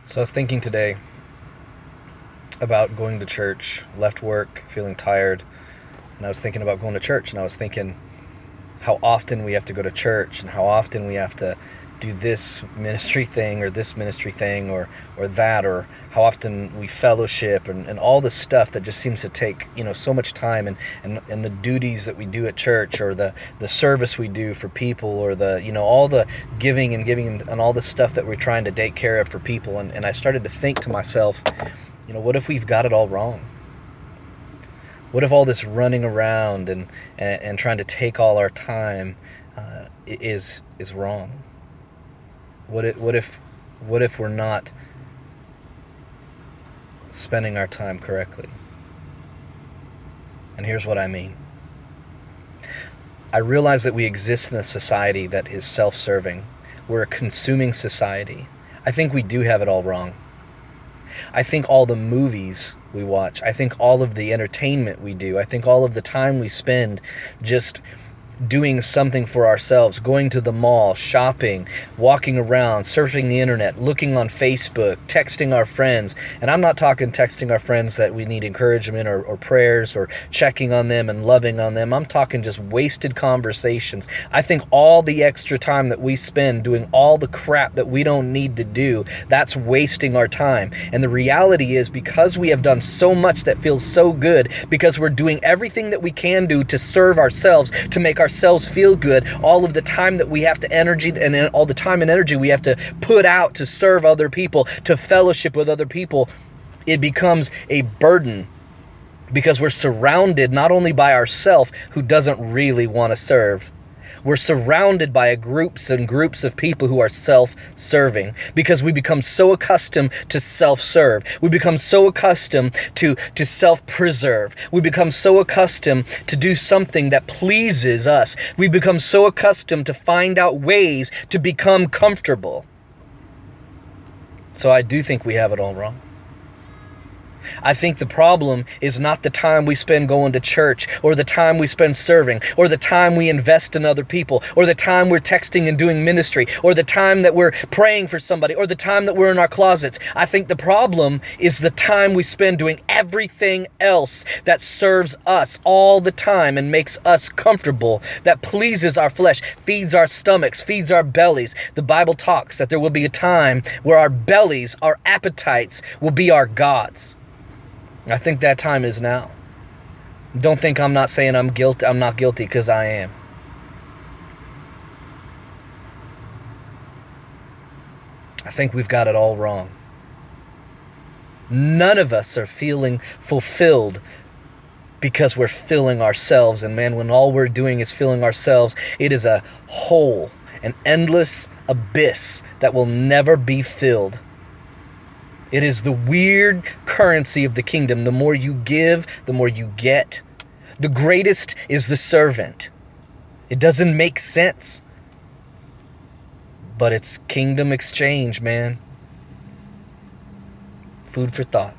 So I was thinking today about going to church, left work, feeling tired, and I was thinking about going to church, and I was thinking how often we have to go to church and how often we have to do this ministry thing or this ministry thing or that, or how often we fellowship and all the stuff that just seems to take so much time, and the duties that we do at church, or the service we do for people, or the all the giving and all the stuff that we're trying to take care of for people. And I started to think to myself, what if we've got it all wrong? What if all this running around and trying to take all our time is wrong? What if we're not spending our time correctly? And here's what I mean. I realize that we exist in a society that is self-serving. We're a consuming society. I think we do have it all wrong. I think all the movies we watch, I think all of the entertainment we do, I think all of the time we spend just doing something for ourselves, going to the mall, shopping, walking around, surfing the internet, looking on Facebook, texting our friends. And I'm not talking texting our friends that we need encouragement or prayers, or checking on them and loving on them. I'm talking just wasted conversations. I think all the extra time that we spend doing all the crap that we don't need to do, that's wasting our time. And the reality is, because we have done so much that feels so good, because we're doing everything that we can do to serve ourselves, to make ourselves feel good, all of the time that we have to energy and all the time and energy we have to put out to serve other people, to fellowship with other people, it becomes a burden, because we're surrounded not only by ourselves, who doesn't really want to serve. We're surrounded by groups and groups of people who are self-serving, because we become so accustomed to self-serve. We become so accustomed to self-preserve. We become so accustomed to do something that pleases us. We become so accustomed to find out ways to become comfortable. So I do think we have it all wrong. I think the problem is not the time we spend going to church, or the time we spend serving, or the time we invest in other people, or the time we're texting and doing ministry, or the time that we're praying for somebody, or the time that we're in our closets. I think the problem is the time we spend doing everything else that serves us all the time and makes us comfortable, that pleases our flesh, feeds our stomachs, feeds our bellies. The Bible talks that there will be a time where our bellies, our appetites, will be our gods. I think that time is now. Don't think I'm not saying I'm guilty. I'm not guilty, because I am. I think we've got it all wrong. None of us are feeling fulfilled because we're filling ourselves. And man, when all we're doing is filling ourselves, it is a hole, an endless abyss that will never be filled. It is the weird currency of the kingdom. The more you give, the more you get. The greatest is the servant. It doesn't make sense, but it's kingdom exchange, man. Food for thought.